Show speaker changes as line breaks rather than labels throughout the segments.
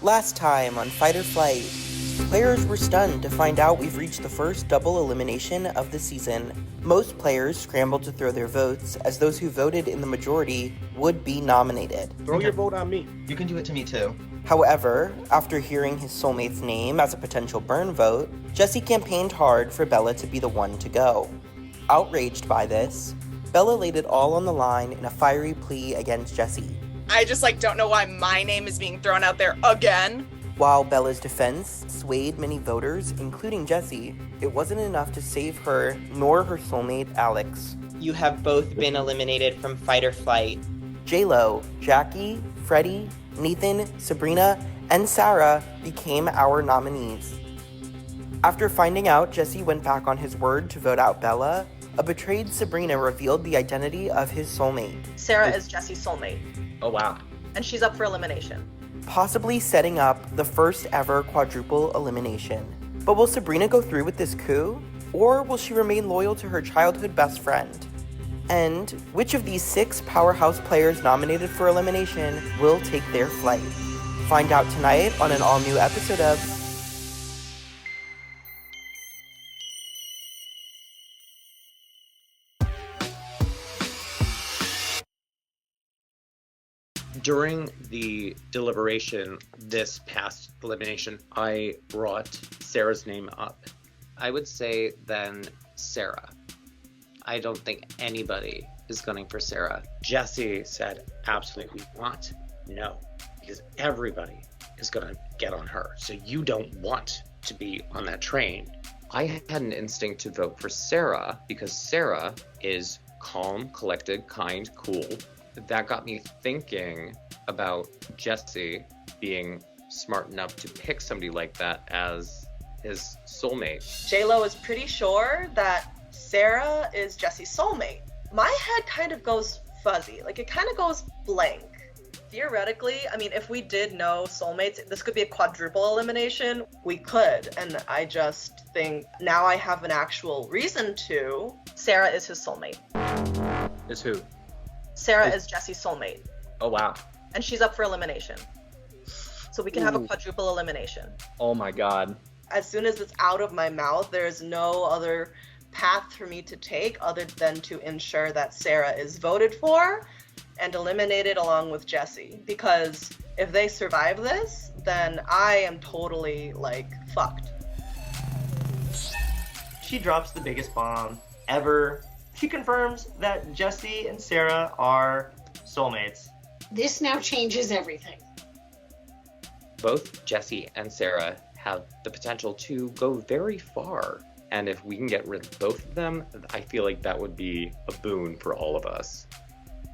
Last time on Fight or Flight, players were stunned to find out we've reached the first double elimination of the season. Most players scrambled to throw their votes, as those who voted in the majority would be nominated.
Throw your vote on me.
You can do it to me too.
However, after hearing his soulmate's name as a potential burn vote, Jesse campaigned hard for Bella to be the one to go. Outraged by this, Bella laid it all on the line in a fiery plea against Jesse.
I just don't know why my name is being thrown out there again.
While Bella's defense swayed many voters, including Jesse, it wasn't enough to save her nor her soulmate Alex.
You have both been eliminated from Fight or Flight.
J-Lo, Jackie, Freddie, Nathan, Sabrina, and Sarah became our nominees. After finding out Jesse went back on his word to vote out Bella, a betrayed Sabrina revealed the identity of his soulmate.
Sarah is Jesse's soulmate.
Oh, wow.
And she's up for elimination.
Possibly setting up the first ever quadruple elimination. But will Sabrina go through with this coup? Or will she remain loyal to her childhood best friend? And which of these 6 powerhouse players nominated for elimination will take their flight? Find out tonight on an all-new episode of
During the deliberation this past elimination, I brought Sarah's name up. I would say then Sarah. I don't think anybody is gunning for Sarah. Jesse said absolutely not. No, because everybody is going to get on her. So you don't want to be on that train. I had an instinct to vote for Sarah because Sarah is calm, collected, kind, cool. That got me thinking about Jesse being smart enough to pick somebody like that as his soulmate.
J-Lo is pretty sure that Sarah is Jesse's soulmate. My head kind of goes fuzzy. It kind of goes blank. Theoretically, if we did know soulmates, this could be a quadruple elimination. We could, and I just think now I have an actual reason to. Sarah is his soulmate.
Is who?
Sarah is Jesse's soulmate.
Oh, wow.
And she's up for elimination. So we can have a quadruple elimination.
Oh, my God.
As soon as it's out of my mouth, there is no other path for me to take other than to ensure that Sarah is voted for and eliminated along with Jesse. Because if they survive this, then I am totally, fucked.
She drops the biggest bomb ever. She confirms that Jesse and Sarah are soulmates.
This now changes everything.
Both Jesse and Sarah have the potential to go very far. And if we can get rid of both of them, I feel like that would be a boon for all of us.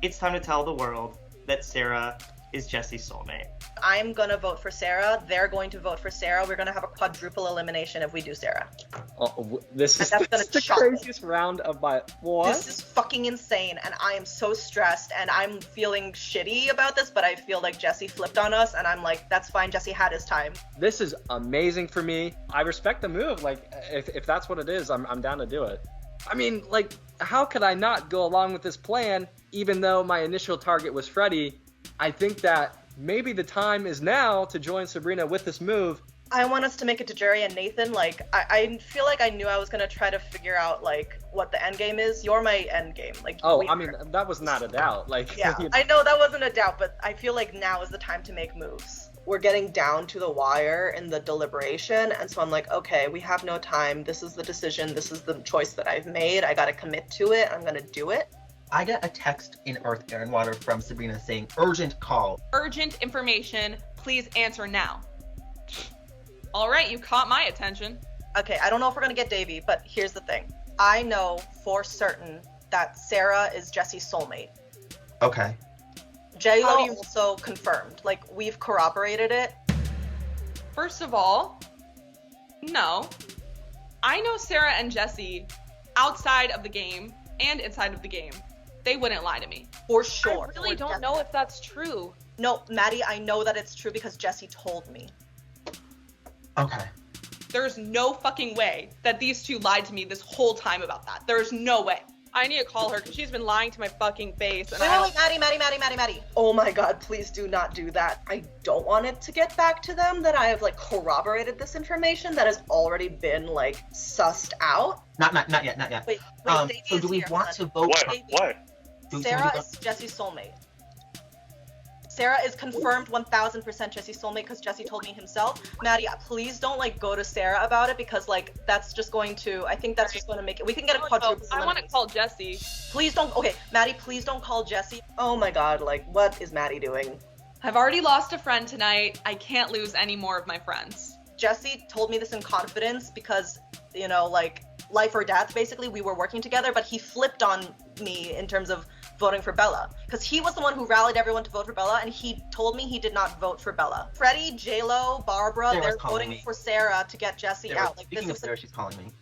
It's time to tell the world that Sarah is Jesse's soulmate.
I'm gonna vote for Sarah. They're going to vote for Sarah. We're gonna have a quadruple elimination if we do Sarah.
This is
That's gonna
the
shock
craziest round of my... What?
This is fucking insane, and I am so stressed, and I'm feeling shitty about this, but I feel like Jesse flipped on us, and I'm like, that's fine, Jesse had his time.
This is amazing for me. I respect the move. If that's what it is, I'm down to do it. How could I not go along with this plan, even though my initial target was Freddie? I think that maybe the time is now to join Sabrina with this move.
I want us to make it to Jerry and Nathan. I feel like I knew I was going to try to figure out, what the end game is. You're my end game.
That was not a doubt.
Yeah, I know that wasn't a doubt, but I feel like now is the time to make moves. We're getting down to the wire in the deliberation, and so I'm like, okay, we have no time. This is the decision. This is the choice that I've made. I got to commit to it. I'm going to do it.
I got a text in Earth, Air, and Water from Sabrina saying, urgent call.
Urgent information. Please answer now. All right, you caught my attention.
Okay, I don't know if we're going to get Davey, but here's the thing. I know for certain that Sarah is Jesse's soulmate.
Okay.
J-Lo also confirmed. We've corroborated it.
First of all, no. I know Sarah and Jesse outside of the game and inside of the game. They wouldn't lie to me.
For sure.
I really don't know if that's true.
No, Maddie, I know that it's true because Jesse told me.
Okay.
There's no fucking way that these two lied to me this whole time about that. There's no way. I need to call her because she's been lying to my fucking face. And
Wait, Maddie. Oh my god, please do not do that. I don't want it to get back to them that I have like corroborated this information that has already been like sussed out.
Not yet.
Wait, Davey
So
is
do we
here.
want to vote?
What?
Sarah is Jesse's soulmate. Sarah is confirmed 1000% Jesse's soulmate because Jesse told me himself. Maddie, please don't like go to Sarah about it because like that's just going to. I think that's just going to make it. We can get a quadruple.
I want to call Jesse.
Please don't. Okay, Maddie, please don't call Jesse. Oh my god, like what is Maddie doing?
I've already lost a friend tonight. I can't lose any more of my friends.
Jesse told me this in confidence because, you know, like life or death, basically, we were working together, but he flipped on me in terms of voting for Bella because he was the one who rallied everyone to vote for Bella, and he told me he did not vote for Bella. Freddie, J-Lo, Barbara, they're voting for Sarah to get Jesse out. Like,
Speaking of Sarah, she's calling me.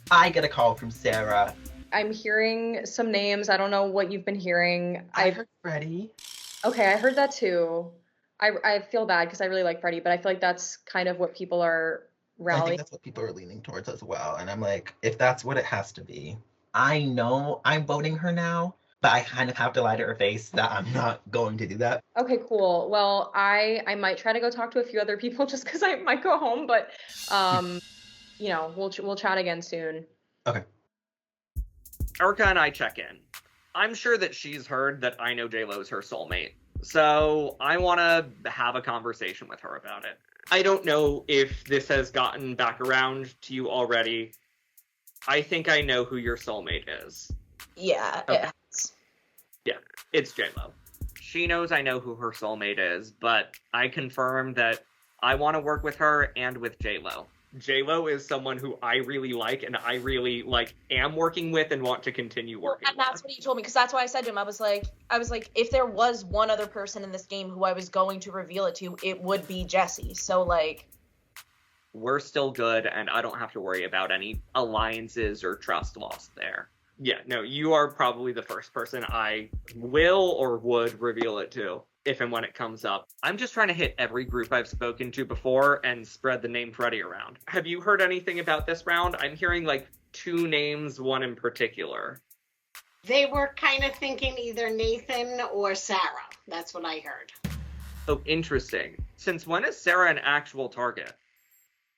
I get a call from Sarah.
I'm hearing some names. I don't know what you've been hearing.
I heard Freddie.
Okay, I heard that too. I feel bad because I really like Freddie, but I feel like that's kind of what people are
I
rallying.
think that's what people are leaning towards as well. And I'm like, if that's what it has to be, I know I'm voting her now, but I kind of have to lie to her face that I'm not going to do that.
Okay, cool. Well, I might try to go talk to a few other people just because I might go home, but you know, we'll chat again soon.
Okay.
Erica and I check in. I'm sure that she's heard that I know J-Lo's her soulmate, so I want to have a conversation with her about it. I don't know if this has gotten back around to you already. I think I know who your soulmate is.
Yeah,
Okay.
it has.
Yeah, it's J-Lo. She knows I know who her soulmate is, but I confirm that I want to work with her and with J-Lo. J-Lo is someone who I really like and I really am working with and want to continue working
and that's
with.
what he told me, because that's why I said to him, I was like, if there was one other person in this game who I was going to reveal it to, it would be Jesse. So like,
We're still good and I don't have to worry about any alliances or trust lost there. Yeah, no, you are probably the first person I will or would reveal it to if and when it comes up. I'm just trying to hit every group I've spoken to before and spread the name Freddie around. Have you heard anything about this round? I'm hearing two names, one in particular.
They were kind of thinking either Nathan or Sarah. That's what I heard.
Oh, interesting. Since when is Sarah an actual target?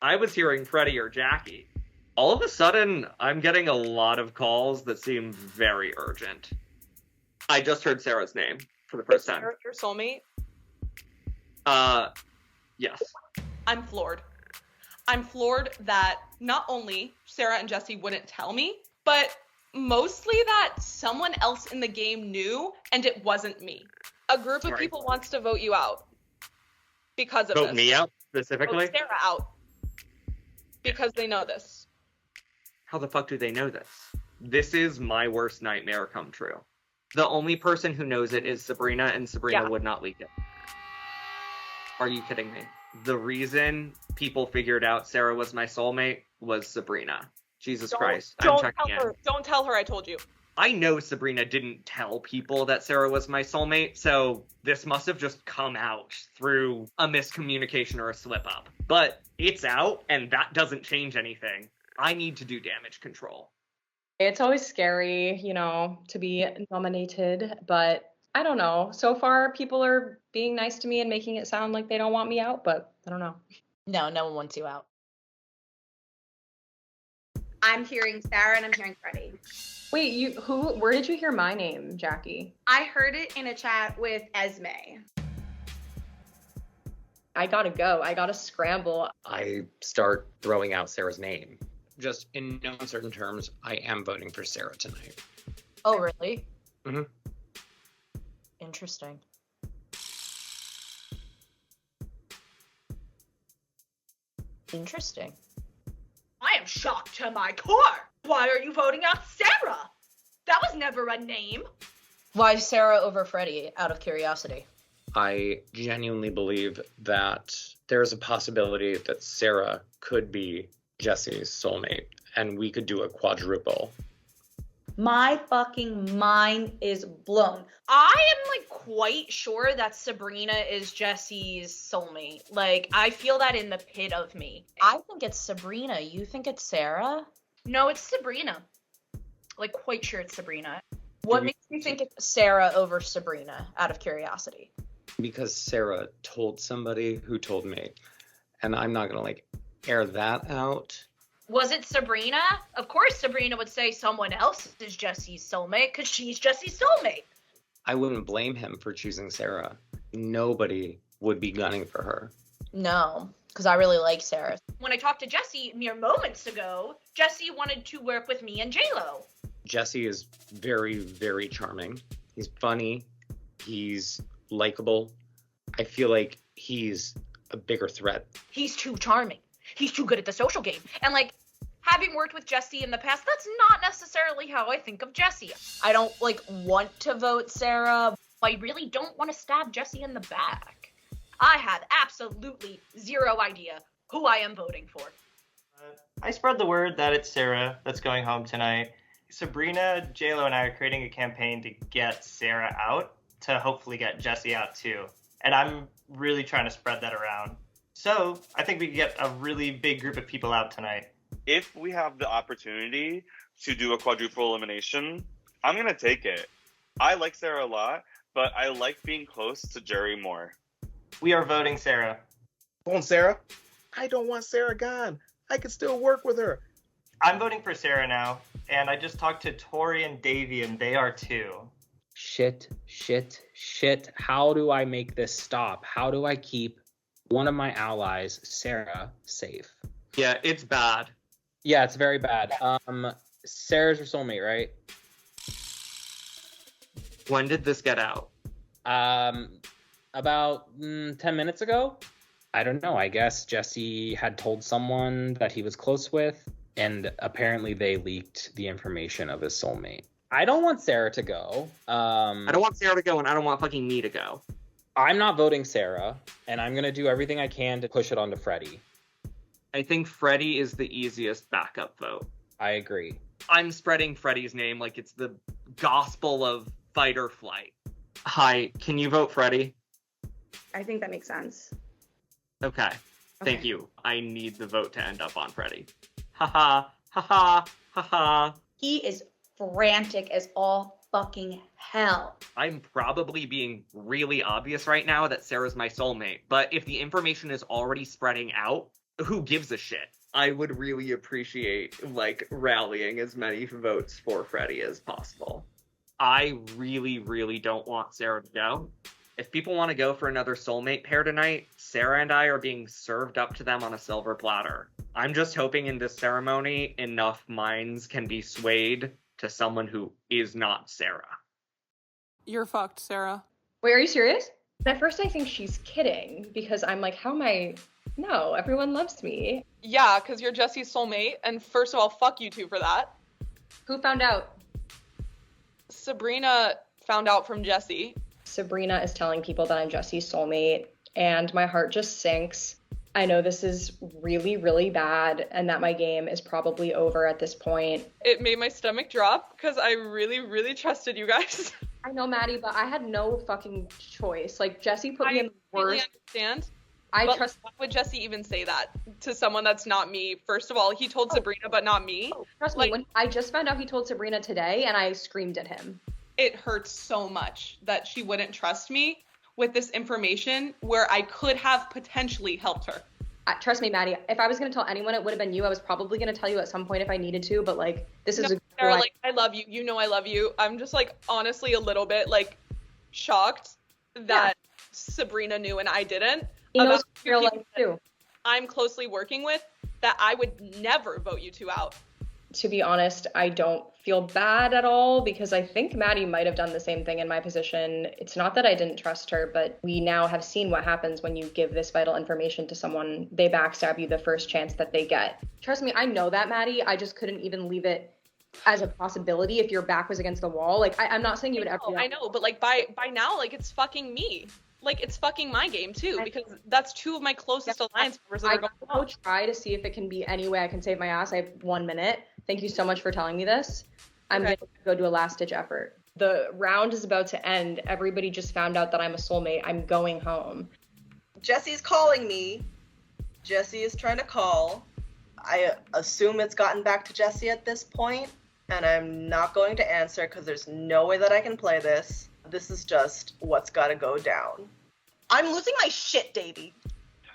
I was hearing Freddie or Jackie. All of a sudden, I'm getting a lot of calls that seem very urgent. I just heard Sarah's name for the first time.
Your soulmate?
Yes.
I'm floored. I'm floored that not only Sarah and Jesse wouldn't tell me, but mostly that someone else in the game knew and it wasn't me. A group of
Right.
people wants to vote you out because of this.
Vote me out, specifically?
Vote Sarah out because they know this.
How the fuck do they know this? This is my worst nightmare come true. The only person who knows it is Sabrina, and Sabrina would not leak it. Are you kidding me? The reason people figured out Sarah was my soulmate was Sabrina. Jesus Christ. I'm checking in.
Don't tell her I told you.
I know Sabrina didn't tell people that Sarah was my soulmate, so this must have just come out through a miscommunication or a slip-up. But it's out, and that doesn't change anything. I need to do damage control.
It's always scary, you know, to be nominated, but I don't know. So far, people are being nice to me and making it sound like they don't want me out, but I don't know.
no one wants you out.
I'm hearing Sarah and I'm hearing Freddie.
Wait, where did you hear my name, Jackie?
I heard it in a chat with Esme.
I gotta go. I gotta scramble.
I start throwing out Sarah's name. Just in no uncertain terms, I am voting for Sarah tonight.
Oh, really?
Mm-hmm.
Interesting. Interesting.
I am shocked to my core. Why are you voting out Sarah? That was never a name.
Why Sarah over Freddie, out of curiosity?
I genuinely believe that there's a possibility that Sarah could be Jesse's soulmate, and we could do a quadruple.
My fucking mind is blown. I am quite sure that Sabrina is Jesse's soulmate. I feel that in the pit of me.
I think it's Sabrina. You think it's Sarah?
No, it's Sabrina. like quite sure it's Sabrina. What makes you think it's Sarah over Sabrina, out of curiosity?
Because Sarah told somebody who told me. And I'm not gonna like air that out.
Was it Sabrina? Of course Sabrina would say someone else is Jesse's soulmate, because she's Jesse's soulmate.
I wouldn't blame him for choosing Sarah. Nobody would be gunning for her.
No, because I really like Sarah. When I talked to Jesse mere moments ago, Jesse wanted to work with me and JLo.
Jesse is very, very charming. He's funny. He's likable. I feel like he's a bigger threat.
He's too charming. He's too good at the social game. And like, having worked with Jesse in the past, that's not necessarily how I think of Jesse. I don't like want to vote Sarah. I really don't want to stab Jesse in the back. I have absolutely zero idea who I am voting for.
I spread the word that it's Sarah that's going home tonight. Sabrina, JLo, and I are creating a campaign to get Sarah out, to hopefully get Jesse out too. And I'm really trying to spread that around. So I think we can get a really big group of people out tonight.
If we have the opportunity to do a quadruple elimination, I'm going to take it. I like Sarah a lot, but I like being close to Jerry more.
We are voting Sarah.
Voting Sarah? I don't want Sarah gone. I can still work with her.
I'm voting for Sarah now, and I just talked to Tori and Davey, and they are too.
Shit. How do I make this stop? How do I keep one of my allies, Sarah, safe?
Yeah, it's bad.
Yeah, it's very bad. Sarah's your soulmate, right?
When did this get out?
About 10 minutes ago. I don't know. I guess Jesse had told someone that he was close with, and apparently they leaked the information of his soulmate. I don't want Sarah to go.
I don't want Sarah to go, and I don't want fucking me to go.
I'm not voting Sarah, and I'm going to do everything I can to push it onto Freddie.
I think Freddie is the easiest backup vote.
I agree.
I'm spreading Freddie's name like it's the gospel of fight or flight. Hi, can you vote Freddie?
I think that makes sense.
Okay. Thank you. I need the vote to end up on Freddie. Haha, haha, haha.
He is frantic as all fucking hell.
I'm probably being really obvious right now that Sarah's my soulmate, but if the information is already spreading out, who gives a shit? I would really appreciate, rallying as many votes for Freddie as possible. I really, really don't want Sarah to go. If people want to go for another soulmate pair tonight, Sarah and I are being served up to them on a silver platter. I'm just hoping in this ceremony enough minds can be swayed to someone who is not Sarah.
You're fucked, Sarah.
Wait, are you serious? At first I think she's kidding, because I'm like, how am I... No, everyone loves me.
Yeah, because you're Jesse's soulmate, and first of all, fuck you two for that.
Who found out?
Sabrina found out from Jesse.
Sabrina is telling people that I'm Jesse's soulmate, and my heart just sinks. I know this is really, really bad, and that my game is probably over at this point.
It made my stomach drop, because I really, really trusted you guys.
I know, Maddie, but I had no fucking choice. Like, Jesse put me in the worst...
I understand.
But
trust. Why would Jesse even say that to someone that's not me? First of all, he told Sabrina, but not me.
Trust me, when I just found out he told Sabrina today, and I screamed at him.
It hurts so much that she wouldn't trust me with this information where I could have potentially helped her.
Trust me, Maddie, if I was going to tell anyone, it would have been you. I was probably going to tell you at some point if I needed to, but this is
Sarah, I love you. You know I love you. I'm just honestly a little bit shocked that Sabrina knew and I didn't.
He knows real life too.
I'm closely working with that I would never vote you two out.
To be honest, I don't feel bad at all, because I think Maddie might have done the same thing in my position. It's not that I didn't trust her, but we now have seen what happens when you give this vital information to someone. They backstab you the first chance that they get. Trust me, I know that, Maddie. I just couldn't even leave it as a possibility if your back was against the wall. I'm not saying you would ever do that.
I know, but by now, it's fucking me. It's fucking my game too, because that's two of my closest alliance members that are going
home. I'll try to see if it can be any way I can save my ass. I have 1 minute. Thank you so much for telling me this. I'm going to go do a last-ditch effort. The round is about to end. Everybody just found out that I'm a soulmate. I'm going home.
Jesse's calling me. Jesse is trying to call. I assume it's gotten back to Jesse at this point. and I'm not going to answer because there's no way that I can play this. This is just what's gotta go down. I'm losing my shit, Davey.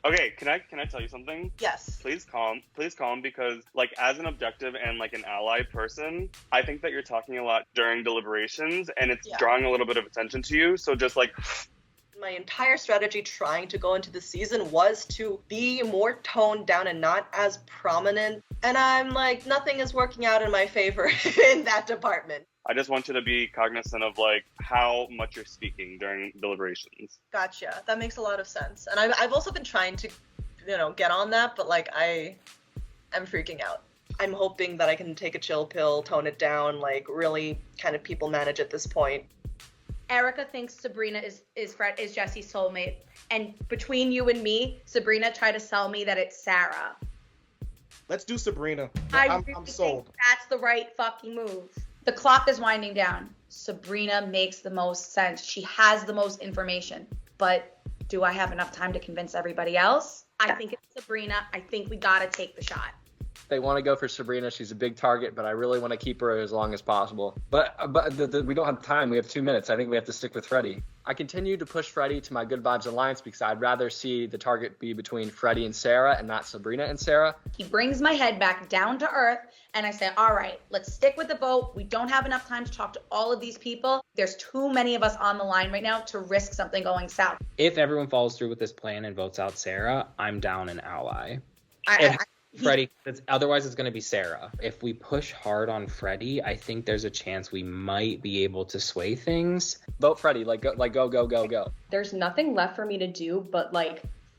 Okay, can I tell you something?
Yes.
Please calm, because like as an objective and like an ally person, I think that you're talking a lot during deliberations and it's drawing a little bit of attention to you. So just like
my entire strategy trying to go into the season was to be more toned down and not as prominent. And I'm like, nothing is working out in my favor in that department.
I just want you to be cognizant of like how much you're speaking during deliberations.
Gotcha. That makes a lot of sense. And I've also been trying to, get on that, but like I'm freaking out. I'm hoping that I can take a chill pill, tone it down, like really kind of people manage at this point.
Erica thinks Sabrina is Jesse's soulmate, and between you and me, Sabrina tried to sell me that it's Sarah.
Let's do Sabrina.
I'm
sold.
Think that's the right fucking move.
The clock is winding down. Sabrina makes the most sense. She has the most information. But do I have enough time to convince everybody else?
I think it's Sabrina. I think we gotta take the shot.
They want to go for Sabrina. She's a big target, but I really want to keep her as long as possible. But we don't have time. We have 2 minutes. I think we have to stick with Freddie. I continue to push Freddie to my Good Vibes Alliance because I'd rather see the target be between Freddie and Sarah and not Sabrina and Sarah.
He brings my head back down to earth, and I say, all right, let's stick with the vote. We don't have enough time to talk to all of these people. There's too many of us on the line right now to risk something going south.
If everyone follows through with this plan and votes out Sarah, I'm down an ally. Freddie, otherwise it's going to be Sarah. If we push hard on Freddie, I think there's a chance we might be able to sway things.
Vote Freddie, go.
There's nothing left for me to do but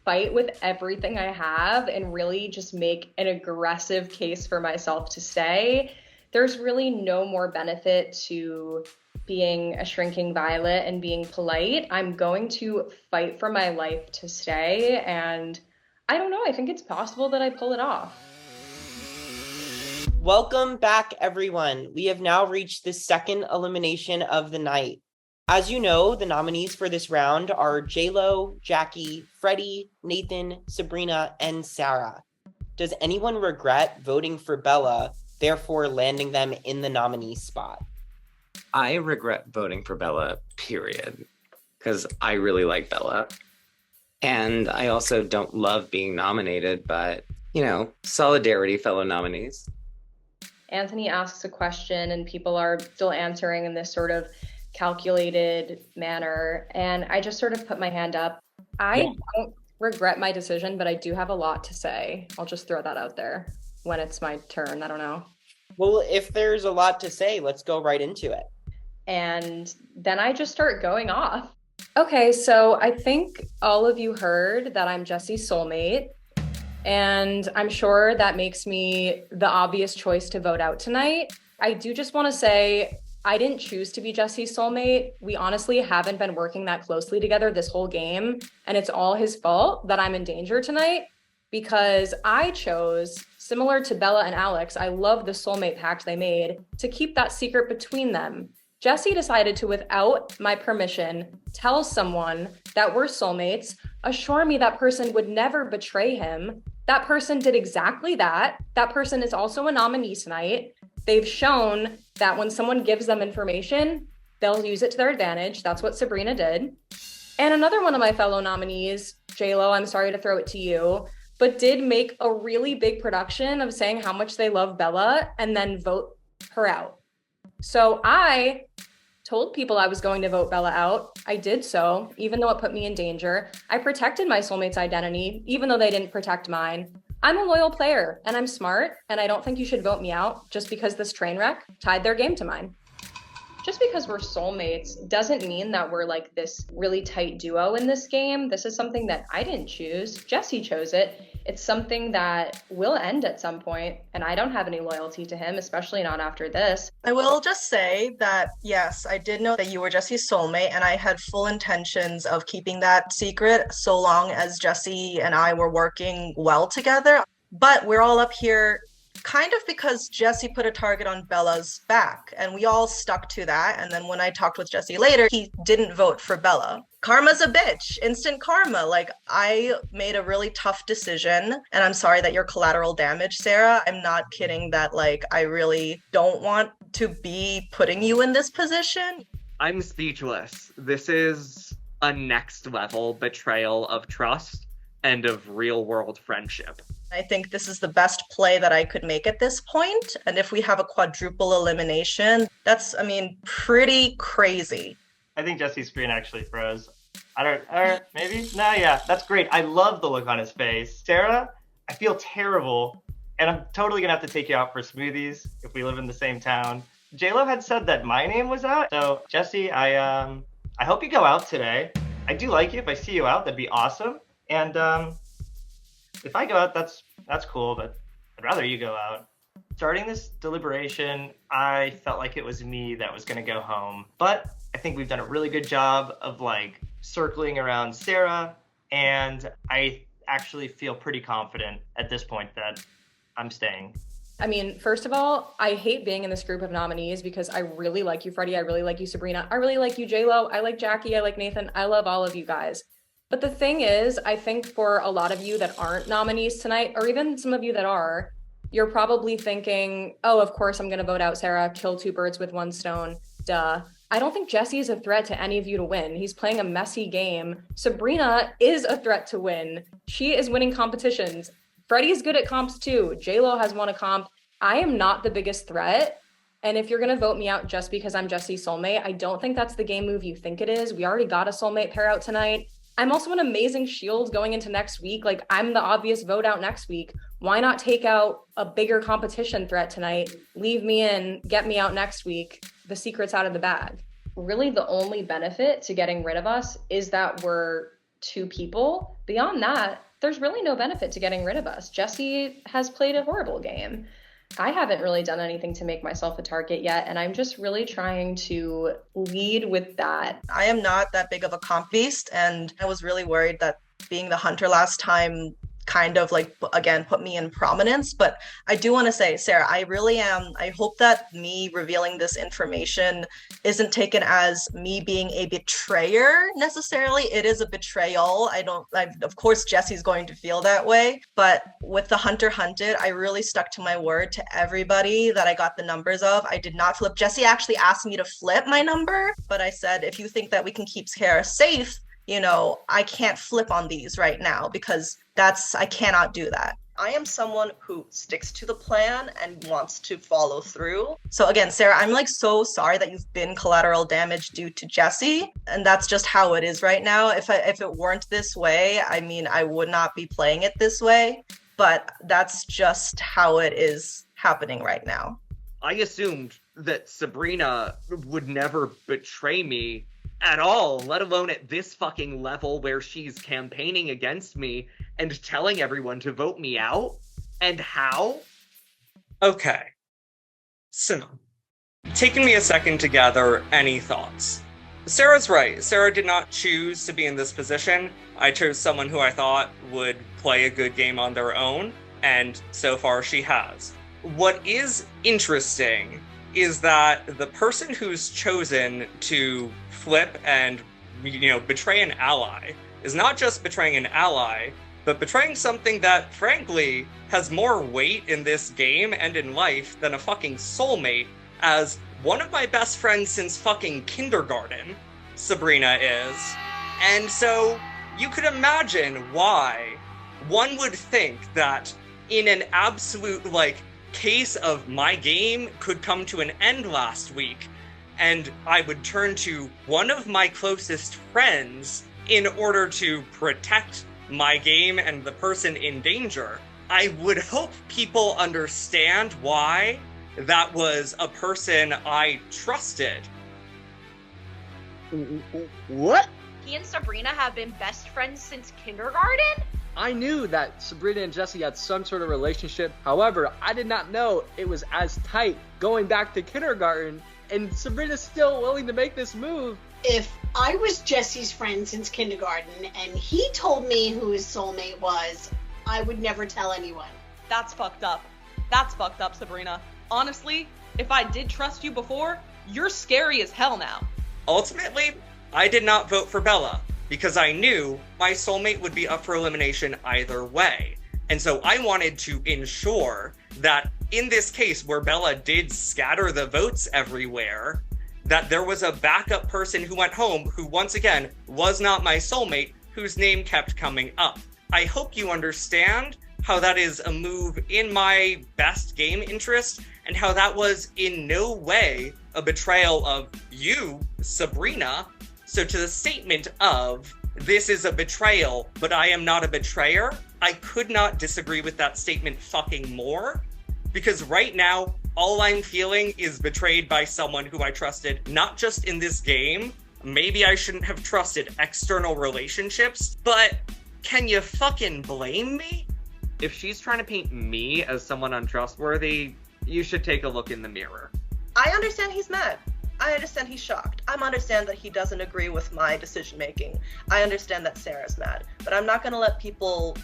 fight with everything I have and really just make an aggressive case for myself to stay. There's really no more benefit to being a shrinking violet and being polite. I'm going to fight for my life to stay, and I don't know, I think it's possible that I pull it off.
Welcome back, everyone. We have now reached the second elimination of the night. As you know, the nominees for this round are JLo, Jackie, Freddie, Nathan, Sabrina, and Sarah. Does anyone regret voting for Bella, therefore landing them in the nominee spot?
I regret voting for Bella, period. Because I really like Bella. And I also don't love being nominated, but, solidarity, fellow nominees.
Anthony asks a question and people are still answering in this sort of calculated manner. And I just sort of put my hand up. I don't regret my decision, but I do have a lot to say. I'll just throw that out there when it's my turn. I don't know.
Well, if there's a lot to say, let's go right into it.
And then I just start going off. Okay, so I think all of you heard that I'm Jesse's soulmate, and I'm sure that makes me the obvious choice to vote out tonight. I do just want to say I didn't choose to be Jesse's soulmate. We honestly haven't been working that closely together this whole game, and it's all his fault that I'm in danger tonight because I chose, similar to Bella and Alex, I love the soulmate pact they made, to keep that secret between them. Jesse decided to, without my permission, tell someone that we're soulmates, assure me that person would never betray him. That person did exactly that. That person is also a nominee tonight. They've shown that when someone gives them information, they'll use it to their advantage. That's what Sabrina did. And another one of my fellow nominees, JLo, I'm sorry to throw it to you, but did make a really big production of saying how much they love Bella and then vote her out. So I told people I was going to vote Bella out. I did so, even though it put me in danger. I protected my soulmate's identity, even though they didn't protect mine. I'm a loyal player, and I'm smart, and I don't think you should vote me out just because this train wreck tied their game to mine. Just because we're soulmates doesn't mean that we're this really tight duo in this game. This is something that I didn't choose. Jesse chose it. It's something that will end at some point, and I don't have any loyalty to him, especially not after this.
I will just say that, yes, I did know that you were Jesse's soulmate, and I had full intentions of keeping that secret so long as Jesse and I were working well together. But we're all up here kind of because Jesse put a target on Bella's back, and we all stuck to that. And then when I talked with Jesse later, he didn't vote for Bella. Karma's a bitch. Instant karma. I made a really tough decision, and I'm sorry that you're collateral damage, Sarah. I'm not kidding that, I really don't want to be putting you in this position.
I'm speechless. This is a next level betrayal of trust and of real world friendship.
I think this is the best play that I could make at this point. And if we have a quadruple elimination, that's, pretty crazy.
I think Jesse's screen actually froze. Maybe? No, yeah, that's great. I love the look on his face. Sarah, I feel terrible, and I'm totally gonna have to take you out for smoothies if we live in the same town. JLo had said that my name was out, so Jesse, I hope you go out today. I do like you. If I see you out, that'd be awesome. And if I go out, that's cool, but I'd rather you go out. Starting this deliberation, I felt like it was me that was gonna go home, but I think we've done a really good job of circling around Sarah, and I actually feel pretty confident at this point that I'm staying.
First of all, I hate being in this group of nominees because I really like you, Freddie. I really like you, Sabrina. I really like you, JLo. I like Jackie. I like Nathan. I love all of you guys. But the thing is, I think for a lot of you that aren't nominees tonight, or even some of you that are, you're probably thinking, oh, of course I'm going to vote out Sarah, kill two birds with one stone. Duh. I don't think Jesse is a threat to any of you to win. He's playing a messy game. Sabrina is a threat to win. She is winning competitions. Freddie's good at comps too. JLo has won a comp. I am not the biggest threat. And if you're going to vote me out just because I'm Jesse's soulmate, I don't think that's the game move you think it is. We already got a soulmate pair out tonight. I'm also an amazing shield going into next week. I'm the obvious vote out next week. Why not take out a bigger competition threat tonight? Leave me in, get me out next week. The secret's out of the bag. Really, the only benefit to getting rid of us is that we're two people. Beyond that, there's really no benefit to getting rid of us. Jesse has played a horrible game. I haven't really done anything to make myself a target yet, and I'm just really trying to lead with that.
I am not that big of a comp beast, and I was really worried that being the hunter last time kind of again put me in prominence. But I do want to say, Sarah, I really am. I hope that me revealing this information isn't taken as me being a betrayer necessarily. It is a betrayal. Of course, Jesse's going to feel that way. But with the hunter hunted, I really stuck to my word to everybody that I got the numbers of. I did not flip. Jesse actually asked me to flip my number, but I said, if you think that we can keep Sarah safe, I can't flip on these right now because I cannot do that. I am someone who sticks to the plan and wants to follow through. So again, Sarah, I'm so sorry that you've been collateral damage due to Jesse. And that's just how it is right now. If it weren't this way, I would not be playing it this way. But that's just how it is happening right now.
I assumed that Sabrina would never betray me at all, let alone at this fucking level where she's campaigning against me and telling everyone to vote me out. And how?
Okay. So, taking me a second to gather any thoughts. Sarah's right. Sarah did not choose to be in this position. I chose someone who I thought would play a good game on their own, and so far she has. What is interesting is that the person who's chosen to flip and, betray an ally is not just betraying an ally, but betraying something that, frankly, has more weight in this game and in life than a fucking soulmate, as one of my best friends since fucking kindergarten, Sabrina is. And so, you could imagine why one would think that in an absolute, case of my game could come to an end last week, and I would turn to one of my closest friends in order to protect my game and the person in danger. I would hope people understand why that was a person I trusted.
What?
He and Sabrina have been best friends since kindergarten?
I knew that Sabrina and Jesse had some sort of relationship. However, I did not know it was as tight going back to kindergarten, and Sabrina's still willing to make this move.
If I was Jesse's friend since kindergarten and he told me who his soulmate was, I would never tell anyone.
That's fucked up. That's fucked up, Sabrina. Honestly, if I did trust you before, you're scary as hell now.
Ultimately, I did not vote for Bella, because I knew my soulmate would be up for elimination either way. And so I wanted to ensure that in this case where Bella did scatter the votes everywhere, that there was a backup person who went home who, once again, was not my soulmate, whose name kept coming up. I hope you understand how that is a move in my best game interest, and how that was in no way a betrayal of you, Sabrina. So to the statement of, this is a betrayal, but I am not a betrayer, I could not disagree with that statement fucking more. Because right now, all I'm feeling is betrayed by someone who I trusted, not just in this game. Maybe I shouldn't have trusted external relationships, but can you fucking blame me?
If she's trying to paint me as someone untrustworthy, you should take a look in the mirror.
I understand he's mad. I understand he's shocked. I understand that he doesn't agree with my decision making. I understand that Sarah's mad. But I'm not gonna let people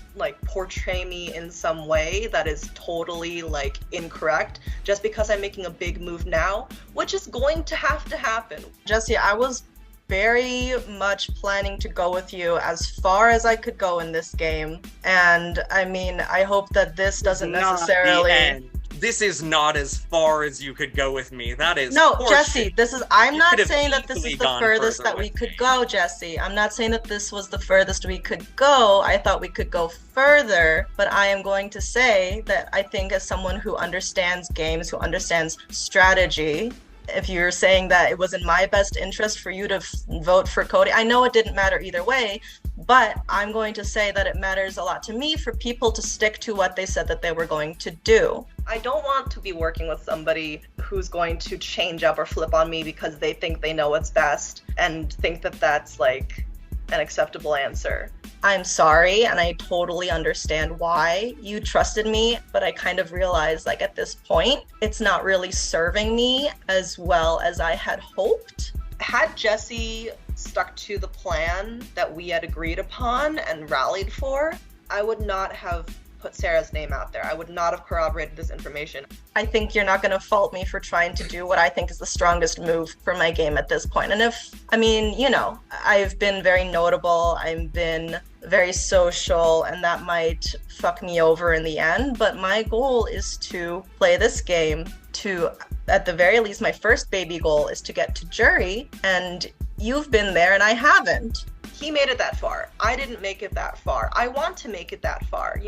portray me in some way that is totally incorrect just because I'm making a big move now, which is going to have to happen. Jesse, I was very much planning to go with you as far as I could go in this game. And I mean, I hope that this doesn't necessarily...
This is not as far as you could go with me. That is
no,
horseshit.
Jesse. I'm not
could have
saying that this is
easily
the
gone
furthest
further
that we
with
could
me.
go, Jesse. I'm not saying that this was the furthest we could go. I thought we could go further, but I am going to say that I think as someone who understands games, who understands strategy, if you're saying that it was in my best interest for you to vote for Cody, I know it didn't matter either way, but I'm going to say that it matters a lot to me for people to stick to what they said that they were going to do. I don't want to be working with somebody who's going to change up or flip on me because they think they know what's best and think that that's an acceptable answer. I'm sorry, and I totally understand why you trusted me, but I kind of realized at this point, it's not really serving me as well as I had hoped. Had Jesse stuck to the plan that we had agreed upon and rallied for, I would not have put Sarah's name out there. I would not have corroborated this information. I think you're not going to fault me for trying to do what I think is the strongest move for my game at this point. And I've been very notable, I've been very social, and that might fuck me over in the end, but my goal is to play this game to, at the very least, my first baby goal is to get to jury, and you've been there and I haven't. He made it that far. I didn't make it that far. I want to make it that far,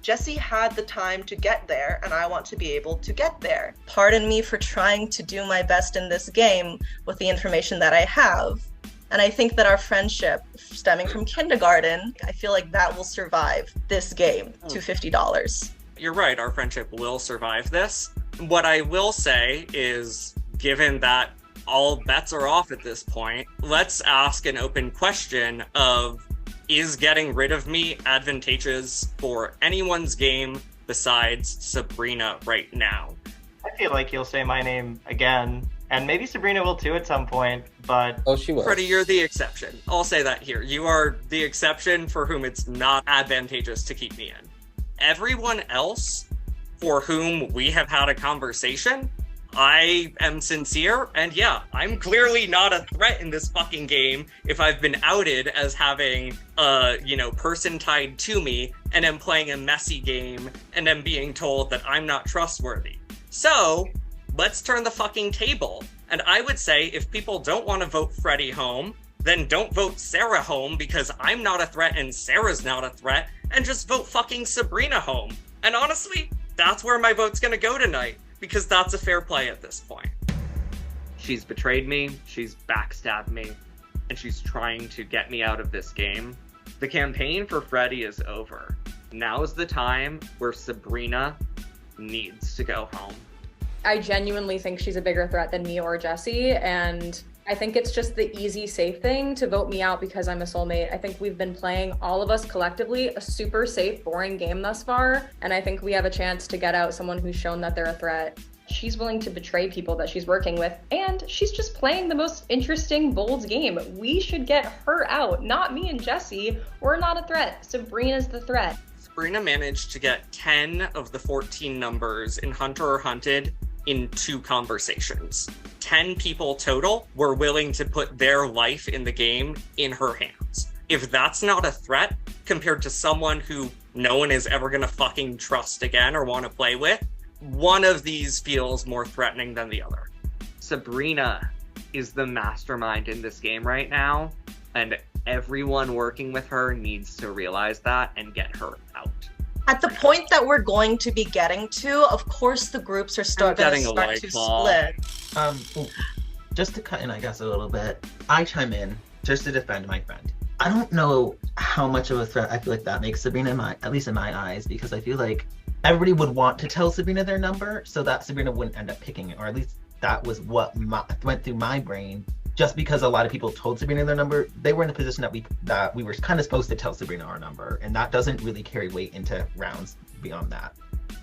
Jesse had the time to get there, and I want to be able to get there. Pardon me for trying to do my best in this game with the information that I have. And I think that our friendship, stemming from kindergarten, I feel like that will survive this game to $50.
You're right, our friendship will survive this. What I will say is, given that all bets are off at this point, let's ask an open question of, is getting rid of me advantageous for anyone's game besides Sabrina right now?
I feel like you'll say my name again, and maybe Sabrina will too at some point, but...
Oh, she will.
Freddie, you're the exception. I'll say that here. You are the exception for whom it's not advantageous to keep me in. Everyone else for whom we have had a conversation, I am sincere, and yeah, I'm clearly not a threat in this fucking game if I've been outed as having a, person tied to me, and am playing a messy game, and am being told that I'm not trustworthy. So, let's turn the fucking table. And I would say if people don't want to vote Freddie home, then don't vote Sarah home because I'm not a threat and Sarah's not a threat, and just vote fucking Sabrina home. And honestly, that's where my vote's gonna go tonight, because that's a fair play at this point.
She's betrayed me, she's backstabbed me, and she's trying to get me out of this game. The campaign for Freddie is over. Now is the time where Sabrina needs to go home.
I genuinely think she's a bigger threat than me or Jesse, and I think it's just the easy, safe thing to vote me out because I'm a soulmate. I think we've been playing, all of us collectively, a super safe, boring game thus far, and I think we have a chance to get out someone who's shown that they're a threat. She's willing to betray people that she's working with, and she's just playing the most interesting, bold game. We should get her out, not me and Jesse. We're not a threat. Sabrina's the threat.
Sabrina managed to get 10 of the 14 numbers in Hunter or Hunted in 2 conversations. 10 people total were willing to put their life in the game in her hands. If that's not a threat compared to someone who no one is ever gonna fucking trust again or want to play with, one of these feels more threatening than the other.
Sabrina is the mastermind in this game right now, and everyone working with her needs to realize that and get her out.
At the point that we're going to be getting to, of course the groups are going to start to split.
Just to cut in, I guess, a little bit, I chime in just to defend my friend. I don't know how much of a threat I feel like that makes Sabrina, at least in my eyes, because I feel like everybody would want to tell Sabrina their number so that Sabrina wouldn't end up picking it, or at least that was what went through my brain. Just because a lot of people told Sabrina their number, they were in a position that we were kind of supposed to tell Sabrina our number, and that doesn't really carry weight into rounds beyond that.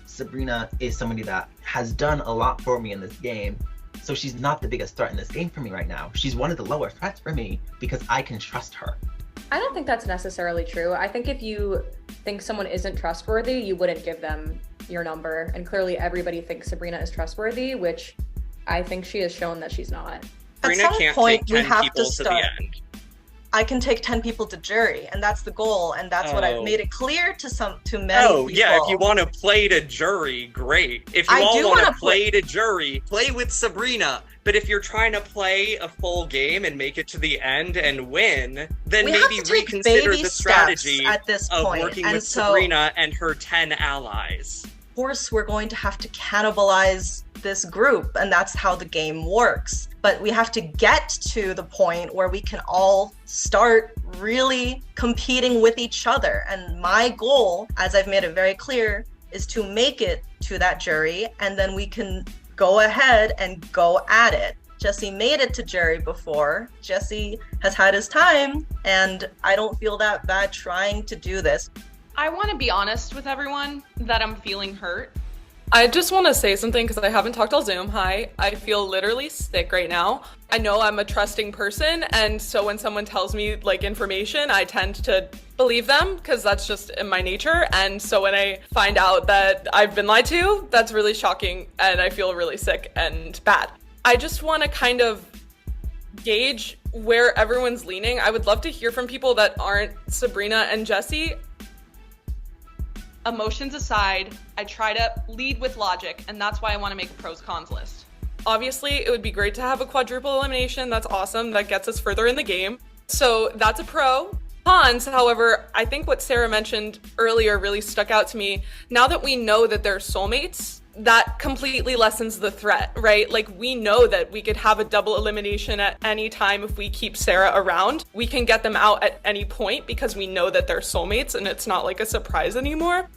Sabrina is somebody that has done a lot for me in this game, so she's not the biggest threat in this game for me right now. She's one of the lower threats for me because I can trust her.
I don't think that's necessarily true. I think if you think someone isn't trustworthy, you wouldn't give them your number, and clearly everybody thinks Sabrina is trustworthy, which I think she has shown that she's not.
Sabrina can't take 10 people to the end.
I can take 10 people to jury, and that's the goal, and that's what I've made it clear to many
Oh,
people.
yeah, if you want to play to jury, great. If you all want to play to jury, play with Sabrina. But if you're trying to play a full game and make it to the end and win, then maybe reconsider the strategy
at this
of
point.
working
And
with
so,
Sabrina and her 10 allies.
Of course, we're going to have to cannibalize this group, and that's how the game works. But we have to get to the point where we can all start really competing with each other. And my goal, as I've made it very clear, is to make it to that jury, and then we can go ahead and go at it. Jesse made it to jury before. Jesse has had his time, and I don't feel that bad trying to do this.
I want to be honest with everyone that I'm feeling hurt.
I just want to say something because I haven't talked all Zoom. Hi, I feel literally sick right now. I know I'm a trusting person, and so when someone tells me like information, I tend to believe them because that's just in my nature. And so when I find out that I've been lied to, that's really shocking, and I feel really sick and bad. I just want to kind of gauge where everyone's leaning. I would love to hear from people that aren't Sabrina and Jesse.
Emotions aside, I try to lead with logic, and that's why I want to make a pros cons list.
Obviously, it would be great to have a quadruple elimination. That's awesome. That gets us further in the game. So that's a pro. Cons, however, I think what Sarah mentioned earlier really stuck out to me. Now that we know that they're soulmates, that completely lessens the threat, right? Like, we know that we could have a double elimination at any time if we keep Sarah around. We can get them out at any point because we know that they're soulmates and it's not like a surprise anymore.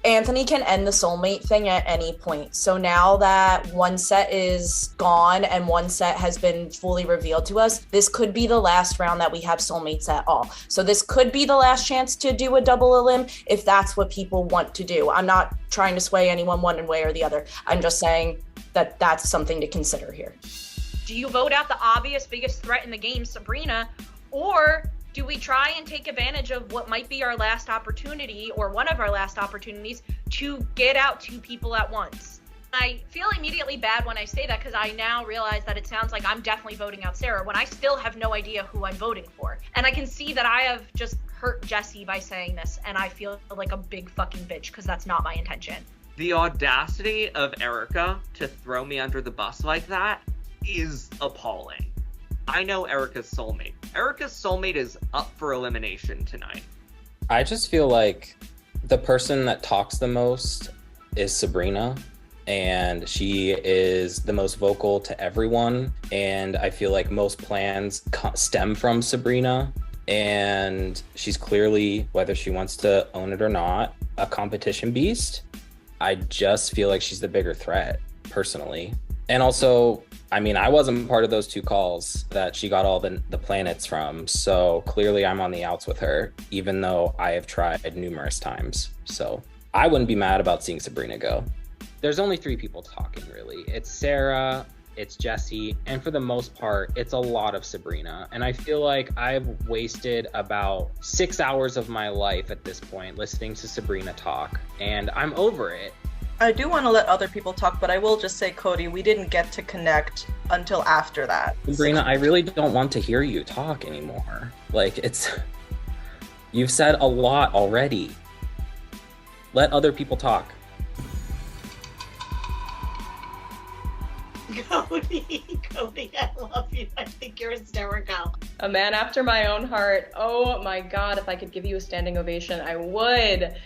Anthony can end the soulmate thing at any point. So now that one set is gone and one set has been fully revealed to us, this could be the last round that we have soulmates at all. So this could be the last chance to do a double elim if that's what people want to do. I'm not trying to sway anyone one way or the other. I'm just saying that that's something to consider here.
Do you vote out the obvious biggest threat in the game, Sabrina, or do we try and take advantage of what might be our last opportunity or one of our last opportunities to get out two people at once? I feel immediately bad when I say that because I now realize that it sounds like I'm definitely voting out Sarah when I still have no idea who I'm voting for. And I can see that I have just hurt Jesse by saying this, and I feel like a big fucking bitch because that's not my intention.
The audacity of Erica to throw me under the bus like that is appalling. I know Erica's soulmate. Erica's soulmate is up for elimination tonight.
I just feel like the person that talks the most is Sabrina, and she is the most vocal to everyone. And I feel like most plans stem from Sabrina, and she's clearly, whether she wants to own it or not, a competition beast. I just feel like she's the bigger threat, personally. And also, I mean, I wasn't part of those two calls that she got all the planets from, so clearly I'm on the outs with her, even though I have tried numerous times. So I wouldn't be mad about seeing Sabrina go. There's only 3 people talking, really. It's Sarah, it's Jesse, and for the most part, it's a lot of Sabrina. And I feel like I've wasted about 6 hours of my life at this point listening to Sabrina talk, and I'm over it.
I do want to let other people talk, but I will just say, Cody, we didn't get to connect until after that.
Sabrina, I really don't want to hear you talk anymore. Like, you've said a lot already. Let other people talk.
Cody, I love you. I think you're hysterical.
A man after my own heart. Oh my God, if I could give you a standing ovation, I would.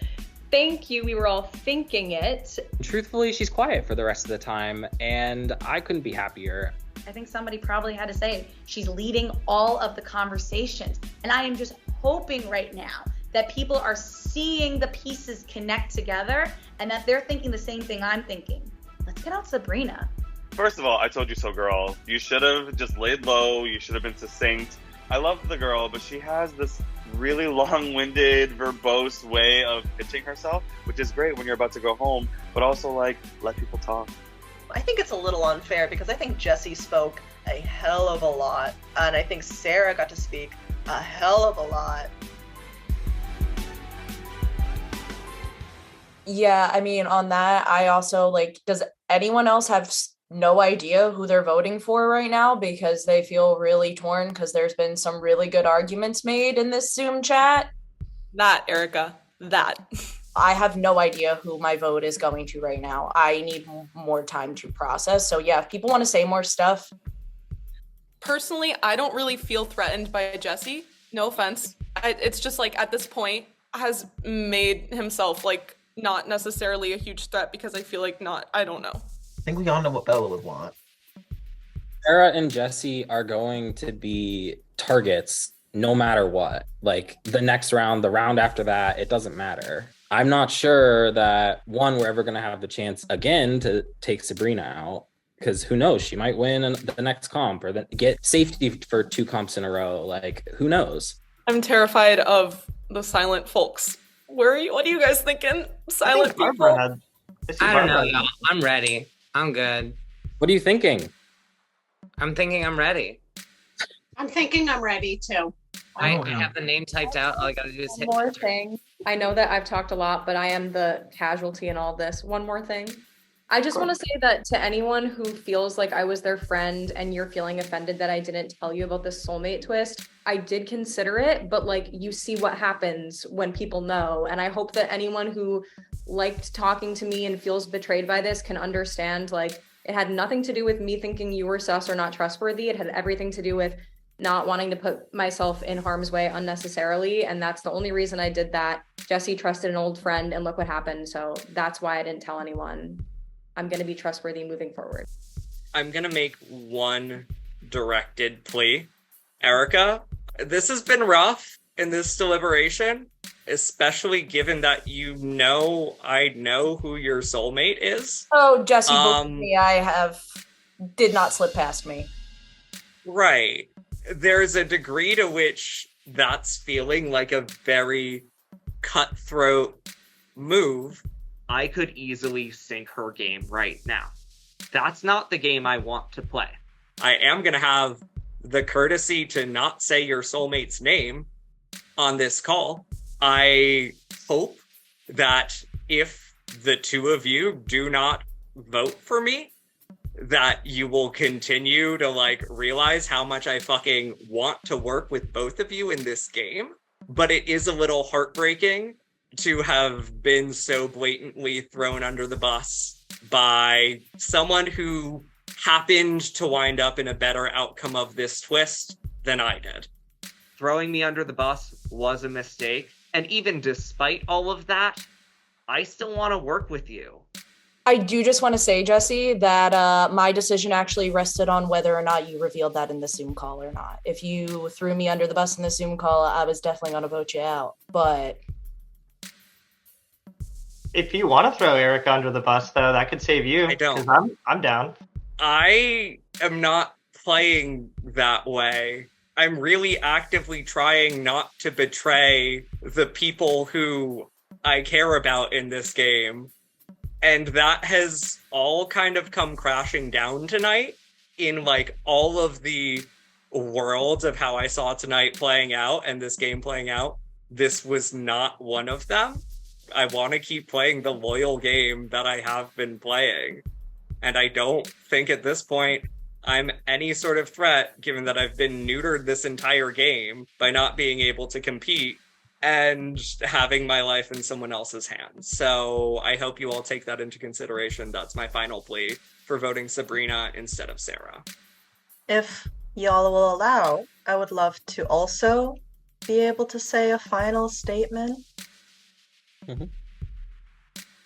Thank you. We were all thinking it.
Truthfully, she's quiet for the rest of the time, and I couldn't be happier.
I think somebody probably had to say she's leading all of the conversations. And I am just hoping right now that people are seeing the pieces connect together and that they're thinking the same thing I'm thinking. Let's get out Sabrina.
First of all, I told you so, girl. You should have just laid low. You should have been succinct. I love the girl, but she has this really long-winded, verbose way of pitching herself, which is great when you're about to go home, but also, like, let people talk.
I think it's a little unfair because I think Jessie spoke a hell of a lot, and I think Sarah got to speak a hell of a lot.
Yeah, I mean, on that, I also, like, does anyone else have no idea who they're voting for right now because they feel really torn because there's been some really good arguments made in this Zoom chat?
That, Erica, that.
I have no idea who my vote is going to right now. I need more time to process. So yeah, if people want to say more stuff.
Personally, I don't really feel threatened by Jesse. No offense. It's just like at this point has made himself like not necessarily a huge threat because I feel like I don't know.
I think we all know what Bella would want.
Sarah and Jesse are going to be targets no matter what. Like the next round, the round after that, it doesn't matter. I'm not sure that we're ever going to have the chance again to take Sabrina out because who knows? She might win the next comp or get safety for 2 comps in a row. Like who knows?
I'm terrified of the silent folks. What are you guys thinking? Silent people?
I don't know, y'all. I'm ready. I'm good.
What are you thinking?
I'm thinking I'm ready.
I'm thinking I'm ready too.
I have the name typed out. All I gotta do is hit.
One more thing. I know that I've talked a lot, but I am the casualty in all this. One more thing. I just want to say that to anyone who feels like I was their friend and you're feeling offended that I didn't tell you about this soulmate twist, I did consider it, but like you see what happens when people know. And I hope that anyone who liked talking to me and feels betrayed by this can understand like it had nothing to do with me thinking you were sus or not trustworthy. It had everything to do with not wanting to put myself in harm's way unnecessarily. And that's the only reason I did that. Jesse trusted an old friend and look what happened. So that's why I didn't tell anyone. I'm going to be trustworthy moving forward.
I'm going to make one directed plea. Erica, this has been rough in this deliberation, especially given that I know who your soulmate is.
Oh, Jesse, believe me, did not slip past me.
Right. There's a degree to which that's feeling like a very cutthroat move.
I could easily sink her game right now. That's not the game I want to play.
I am going to have the courtesy to not say your soulmate's name on this call. I hope that if the two of you do not vote for me, that you will continue to realize how much I fucking want to work with both of you in this game. But it is a little heartbreaking to have been so blatantly thrown under the bus by someone who happened to wind up in a better outcome of this twist than I did.
Throwing me under the bus was a mistake. And even despite all of that, I still want to work with you.
I do just want to say, Jesse, that my decision actually rested on whether or not you revealed that in the Zoom call or not. If you threw me under the bus in the Zoom call, I was definitely going to vote you out. But
if you want to throw Erica under the bus, though, that could save you.
I don't.
'Cause I'm down.
I am not playing that way. I'm really actively trying not to betray the people who I care about in this game. And that has all kind of come crashing down tonight in all of the worlds of how I saw tonight playing out and this game playing out. This was not one of them. I want to keep playing the loyal game that I have been playing. And I don't think at this point I'm any sort of threat, given that I've been neutered this entire game by not being able to compete and having my life in someone else's hands. So I hope you all take that into consideration. That's my final plea for voting Sabrina instead of Sarah.
If y'all will allow, I would love to also be able to say a final statement.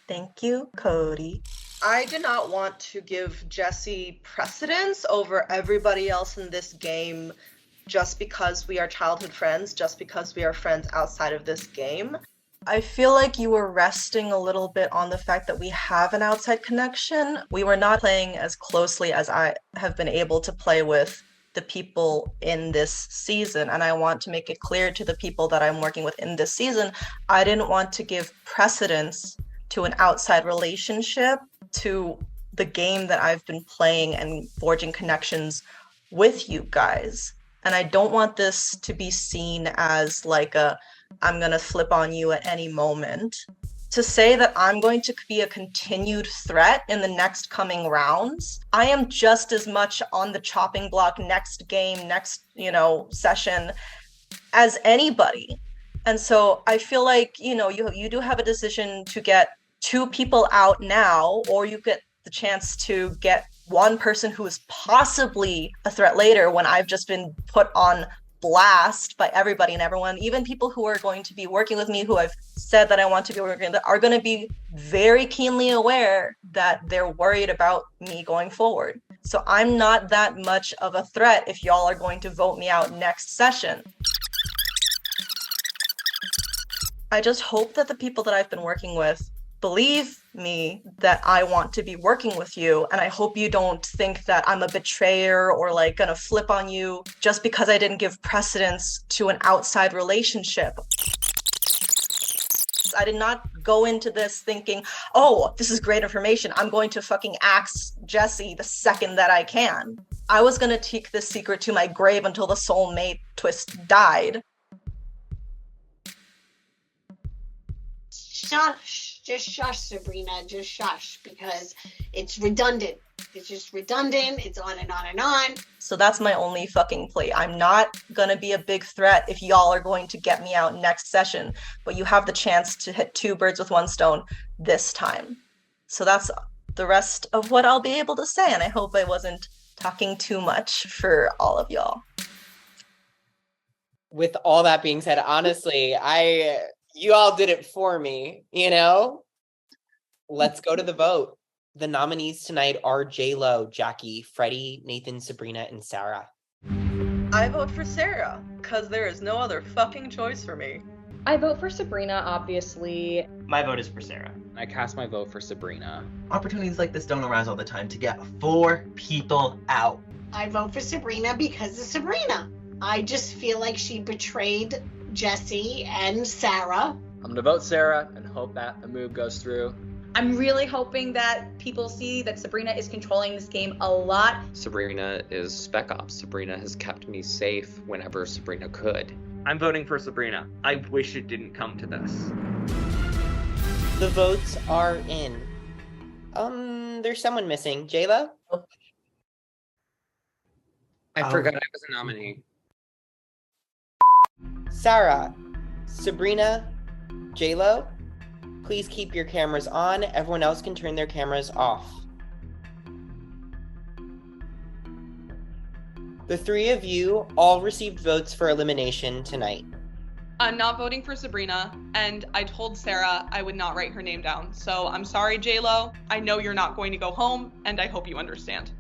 Thank you, Cody. I did not want to give Jesse precedence over everybody else in this game just because we are childhood friends, just because we are friends outside of this game. I feel like you were resting a little bit on the fact that we have an outside connection. We were not playing as closely as I have been able to play with the people in this season. And I want to make it clear to the people that I'm working with in this season, I didn't want to give precedence to an outside relationship, to the game that I've been playing and forging connections with you guys. And I don't want this to be seen as like I'm gonna flip on you at any moment. To say that I'm going to be a continued threat in the next coming rounds, I am just as much on the chopping block next game, next, session as anybody. And so I feel like, you do have a decision to get 2 people out now, or you get the chance to get one person who is possibly a threat later when I've just been put on blast by everybody and everyone. Even people who are going to be working with me, who I've said that I want to be working with, are going to be very keenly aware that they're worried about me going forward. So I'm not that much of a threat if y'all are going to vote me out next session. I just hope that the people that I've been working with believe me that I want to be working with you, and I hope you don't think that I'm a betrayer or like gonna flip on you just because I didn't give precedence to an outside relationship. I did not go into this thinking, oh, this is great information, I'm going to fucking axe Jesse the second that I can. I was gonna take this secret to my grave until the soulmate twist died.
Just shush, Sabrina. Just shush, because it's redundant. It's just redundant. It's on and on and on.
So that's my only fucking plea. I'm not gonna be a big threat if y'all are going to get me out next session, but you have the chance to hit 2 birds with 1 stone this time. So that's the rest of what I'll be able to say, and I hope I wasn't talking too much for all of y'all.
With all that being said, honestly, you all did it for me, Let's go to the vote. The nominees tonight are J-Lo, Jackie, Freddie, Nathan, Sabrina, and Sarah.
I vote for Sarah, because there is no other fucking choice for me.
I vote for Sabrina, obviously.
My vote is for Sarah.
I cast my vote for Sabrina.
Opportunities like this don't arise all the time to get 4 people out.
I vote for Sabrina because of Sabrina. I just feel like she betrayed Jesse and Sarah.
I'm gonna vote Sarah and hope that the move goes through.
I'm really hoping that people see that Sabrina is controlling this game a lot.
Sabrina is Spec Ops. Sabrina has kept me safe whenever Sabrina could.
I'm voting for Sabrina. I wish it didn't come to this.
The votes are in. There's someone missing. J-Lo?
I forgot I was a nominee.
Sarah, Sabrina, J-Lo, please keep your cameras on. Everyone else can turn their cameras off. The 3 of you all received votes for elimination tonight.
I'm not voting for Sabrina, and I told Sarah I would not write her name down. So I'm sorry, J-Lo. I know you're not going to go home, and I hope you understand.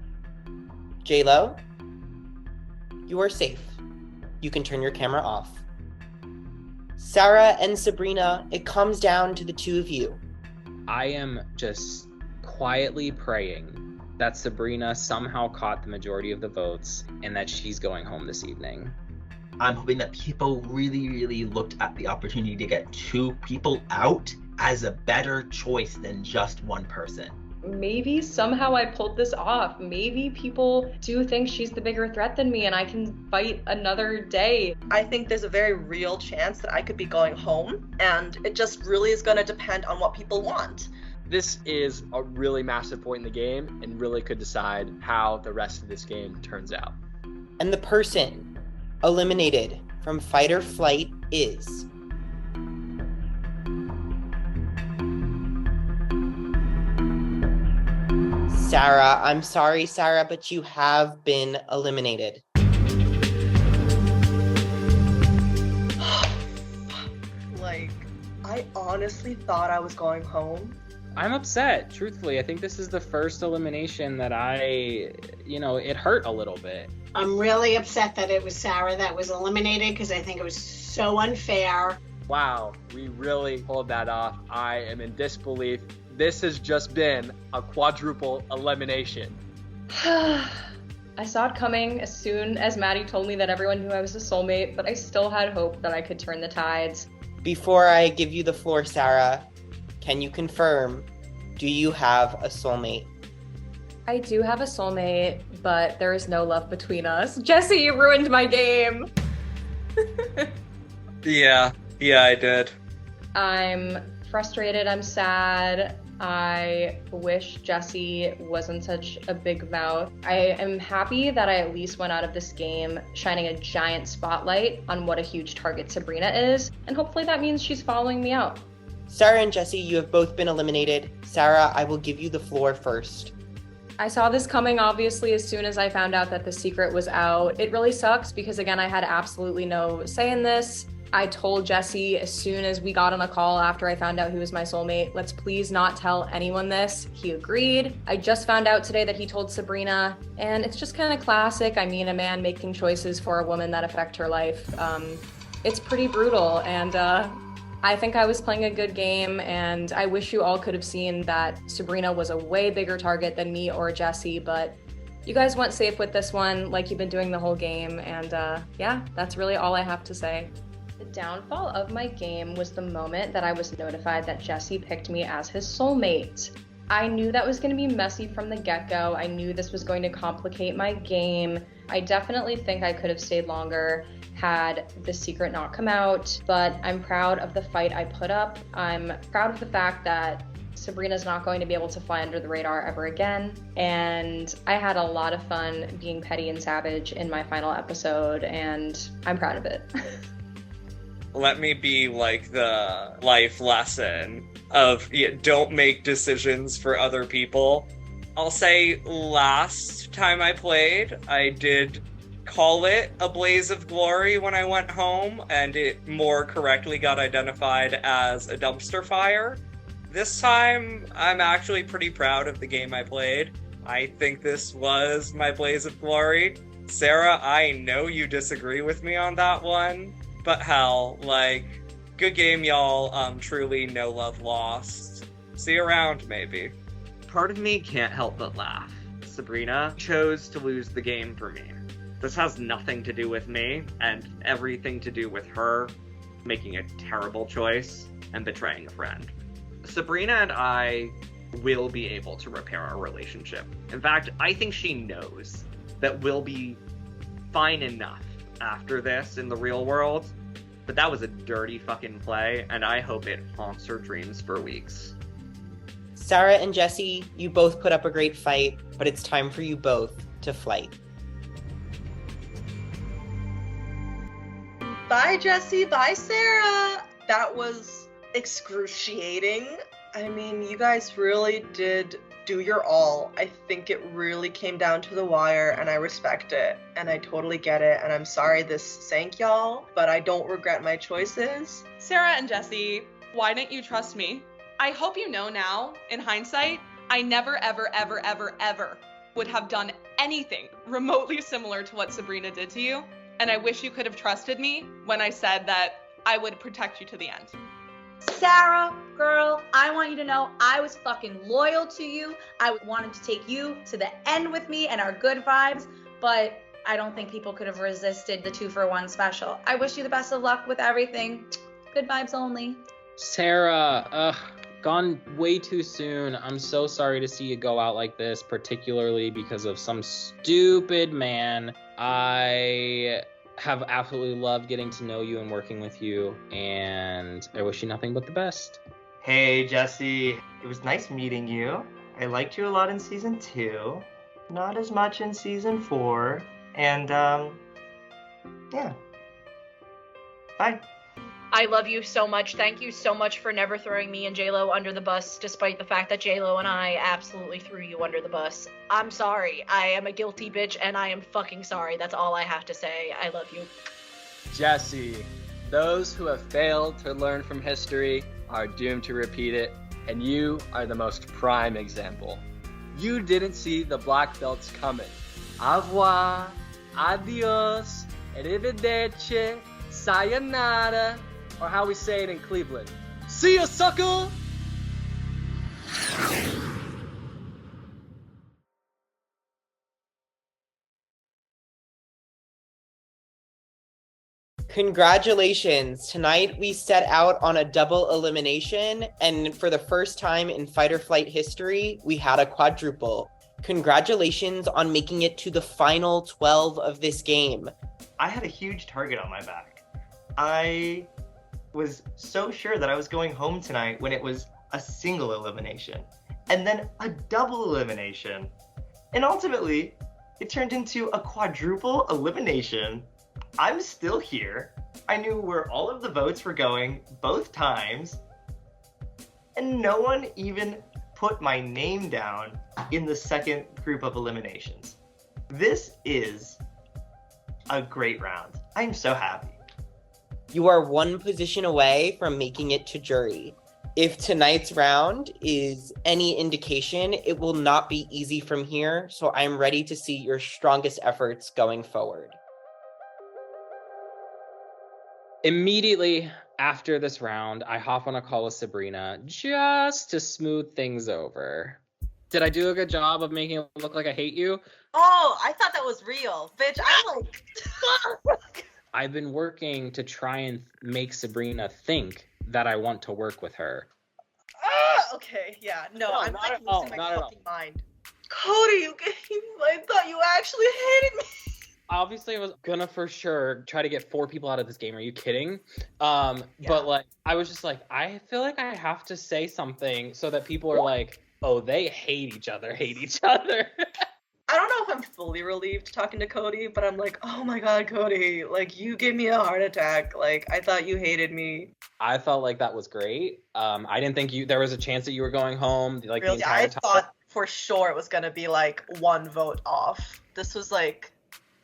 J-Lo, you are safe. You can turn your camera off. Sarah and Sabrina, it comes down to the 2 of you.
I am just quietly praying that Sabrina somehow caught the majority of the votes and that she's going home this evening.
I'm hoping that people really, really looked at the opportunity to get 2 people out as a better choice than just 1 person.
Maybe somehow I pulled this off. Maybe people do think she's the bigger threat than me and I can fight another day.
I think there's a very real chance that I could be going home, and it just really is going to depend on what people want.
This is a really massive point in the game and really could decide how the rest of this game turns out.
And the person eliminated from Fight or Flight is... Sarah, I'm sorry, Sarah, but you have been eliminated.
Like, I honestly thought I was going home.
I'm upset, truthfully. I think this is the first elimination that it hurt a little bit.
I'm really upset that it was Sarah that was eliminated because I think it was so unfair.
Wow, we really pulled that off. I am in disbelief. This has just been a quadruple elimination.
I saw it coming as soon as Maddie told me that everyone knew I was a soulmate, but I still had hope that I could turn the tides.
Before I give you the floor, Sarah, can you confirm, do you have a soulmate?
I do have a soulmate, but there is no love between us. Jesse, you ruined my game!
Yeah, I did.
I'm frustrated, I'm sad. I wish Jesse wasn't such a big mouth. I am happy that I at least went out of this game shining a giant spotlight on what a huge target Sabrina is, and hopefully that means she's following me out.
Sarah and Jesse, you have both been eliminated. Sarah, I will give you the floor first.
I saw this coming, obviously, as soon as I found out that the secret was out. It really sucks because, again, I had absolutely no say in this. I told Jesse as soon as we got on a call after I found out he was my soulmate, let's please not tell anyone this. He agreed. I just found out today that he told Sabrina, and it's just kind of classic. I mean, a man making choices for a woman that affect her life. It's pretty brutal, and I think I was playing a good game, and I wish you all could have seen that Sabrina was a way bigger target than me or Jesse, but you guys went safe with this one like you've been doing the whole game, and yeah, that's really all I have to say. The downfall of my game was the moment that I was notified that Jesse picked me as his soulmate. I knew that was going to be messy from the get-go. I knew this was going to complicate my game. I definitely think I could have stayed longer had the secret not come out, but I'm proud of the fight I put up. I'm proud of the fact that Sabrina's not going to be able to fly under the radar ever again, and I had a lot of fun being petty and savage in my final episode, and I'm proud of it.
Let me be like the life lesson of don't make decisions for other people. I'll say last time I played, I did call it a blaze of glory when I went home, and it more correctly got identified as a dumpster fire. This time, I'm actually pretty proud of the game I played. I think this was my blaze of glory. Sarah, I know you disagree with me on that one, but hell, good game, y'all. Truly no love lost. See you around, maybe.
Part of me can't help but laugh. Sabrina chose to lose the game for me. This has nothing to do with me, and everything to do with her making a terrible choice and betraying a friend. Sabrina and I will be able to repair our relationship. In fact, I think she knows that we'll be fine enough after this in the real world, but that was a dirty fucking play, and I hope it haunts her dreams for weeks.
Sarah and Jesse, you both put up a great fight, but it's time for you both to flight.
Bye, Jesse. Bye, Sarah. That was excruciating. I mean, you guys really did do your all. I think it really came down to the wire, and I respect it, and I totally get it, and I'm sorry this sank y'all, but I don't regret my choices.
Sarah and Jesse, why didn't you trust me? I hope you know now, in hindsight, I never, ever, ever, ever, ever would have done anything remotely similar to what Sabrina did to you, and I wish you could have trusted me when I said that I would protect you to the end.
Sarah, girl, I want you to know I was fucking loyal to you. I wanted to take you to the end with me and our good vibes, but I don't think people could have resisted the 2-for-1 special. I wish you the best of luck with everything. Good vibes only.
Sarah, gone way too soon. I'm so sorry to see you go out like this, particularly because of some stupid man. I have absolutely loved getting to know you and working with you, and I wish you nothing but the best.
Hey, Jesse. It was nice meeting you. I liked you a lot in season 2. Not as much in season 4. And, yeah. Bye.
I love you so much. Thank you so much for never throwing me and JLo under the bus, despite the fact that JLo and I absolutely threw you under the bus. I'm sorry. I am a guilty bitch, and I am fucking sorry. That's all I have to say. I love you.
Jesse, those who have failed to learn from history are doomed to repeat it, and you are the most prime example. You didn't see the black belts coming. Au revoir, adios, arrivederci, sayonara, or how we say it in Cleveland. See ya, sucker!
Congratulations! Tonight we set out on a double elimination, and for the first time in Fight or Flight history, we had a quadruple. Congratulations on making it to the final 12 of this game.
I had a huge target on my back. I was so sure that I was going home tonight when it was a single elimination, and then a double elimination. And ultimately, it turned into a quadruple elimination. I'm still here. I knew where all of the votes were going both times, and no one even put my name down in the second group of eliminations. This is a great round. I'm so happy.
You are one position away from making it to jury. If tonight's round is any indication, it will not be easy from here, so I'm ready to see your strongest efforts going forward.
Immediately after this round, I hop on a call with Sabrina just to smooth things over. Did I do a good job of making it look like I hate you?
Oh, I thought that was real. Bitch, I'm like...
I've been working to try and make Sabrina think that I want to work with her.
Okay, yeah. No,
No,
I'm
not
like
at all,
losing my
not at
fucking mind. Cody, I thought you actually hated me.
Obviously, I was gonna for sure try to get 4 people out of this game. Are you kidding? But like, I was just like, I feel like I have to say something so that people are like, oh, they hate each other.
I don't know if I'm fully relieved talking to Cody, but I'm like, oh my god, Cody, like, you gave me a heart attack. Like, I thought you hated me.
I felt like that was great. I didn't think there was a chance that you were going home like
Really,
the entire
I
time.
thought for sure it was gonna be like 1 vote off. This was like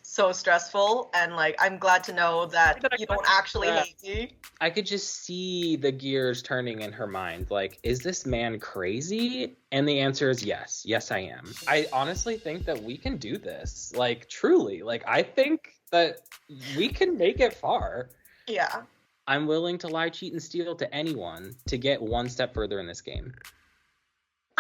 so stressful, and like, I'm glad to know that you don't actually hate me.
I could just see the gears turning in her mind. Like, is this man crazy? And the answer is yes. Yes, I am. I honestly think that we can do this. Like, truly. Like, I think that we can make it far.
Yeah.
I'm willing to lie, cheat, and steal to anyone to get one step further in this game.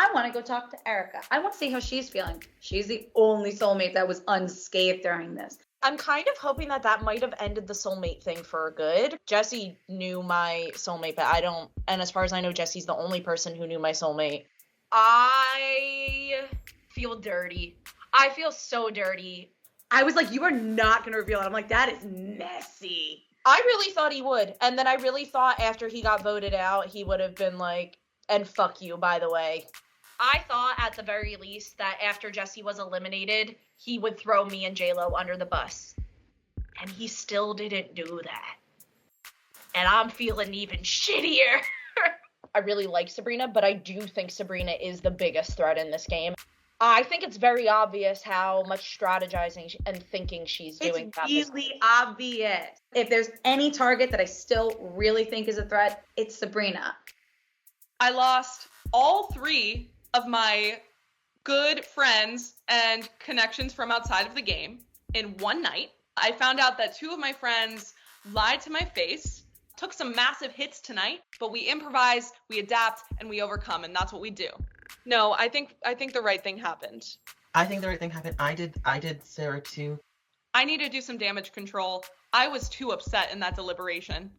I want to go talk to Erica. I want to see how she's feeling. She's the only soulmate that was unscathed during this.
I'm kind of hoping that might have ended the soulmate thing for good. Jesse knew my soulmate, but I don't. And as far as I know, Jesse's the only person who knew my soulmate.
I feel dirty. I feel so dirty.
I was like, you are not going to reveal it. I'm like, that is messy.
I really thought he would. And then I really thought after he got voted out, he would have been like, and fuck you, by the way.
I thought at the very least that after Jesse was eliminated, he would throw me and JLo under the bus. And he still didn't do that. And I'm feeling even shittier.
I really like Sabrina, but I do think Sabrina is the biggest threat in this game. I think it's very obvious how much strategizing and thinking she's doing.
It's really obvious. If there's any target that I still really think is a threat, it's Sabrina.
I lost all 3 of my good friends and connections from outside of the game in one night. I found out that 2 of my friends lied to my face, took some massive hits tonight, but we improvise, we adapt, and we overcome, and that's what we do. No, I think the right thing happened.
I think the right thing happened. I did Sarah too.
I need to do some damage control. I was too upset in that deliberation.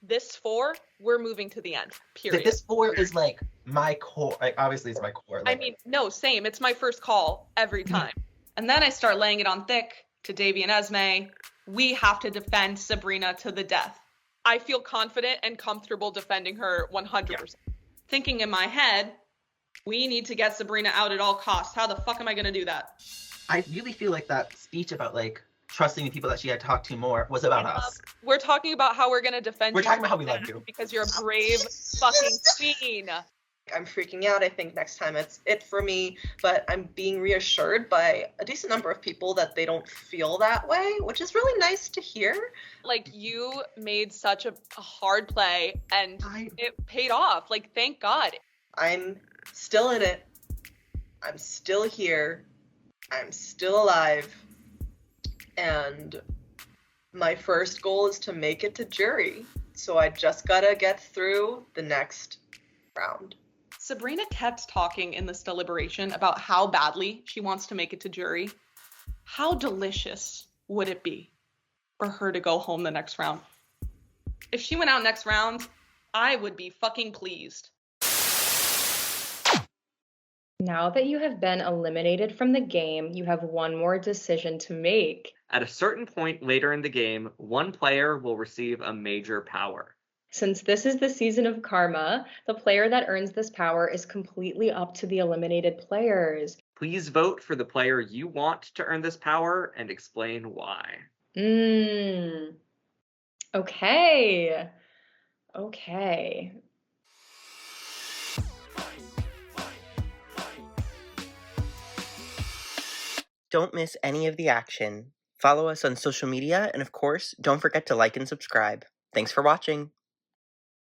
This 4, we're moving to the end. Period.
This 4 is like my core. Like, obviously, it's my core.
I mean, no, same. It's my first call every time. And then I start laying it on thick to Davy and Esme. We have to defend Sabrina to the death. I feel confident and comfortable defending her 100%. Yeah. Thinking in my head, we need to get Sabrina out at all costs. How the fuck am I going to do that?
I really feel like that speech about like trusting the people that she had talked to more was about us.
We're talking about how we're going to defend
We're
you
talking about how we love you.
because you're a brave fucking queen.
I'm freaking out. I think next time it's it for me, but I'm being reassured by a decent number of people that they don't feel that way, which is really nice to hear.
Like, you made such a hard play and it paid off. Like, thank God.
I'm still in it. I'm still here. I'm still alive. And my first goal is to make it to jury. So I just gotta get through the next round.
Sabrina kept talking in this deliberation about how badly she wants to make it to jury. How delicious would it be for her to go home the next round? If she went out next round, I would be fucking pleased.
Now that you have been eliminated from the game, you have one more decision to make.
At a certain point later in the game, one player will receive a major power.
Since this is the season of karma, the player that earns this power is completely up to the eliminated players.
Please vote for the player you want to earn this power and explain why.
Okay.
Don't miss any of the action. Follow us on social media, and of course, don't forget to like and subscribe. Thanks for watching.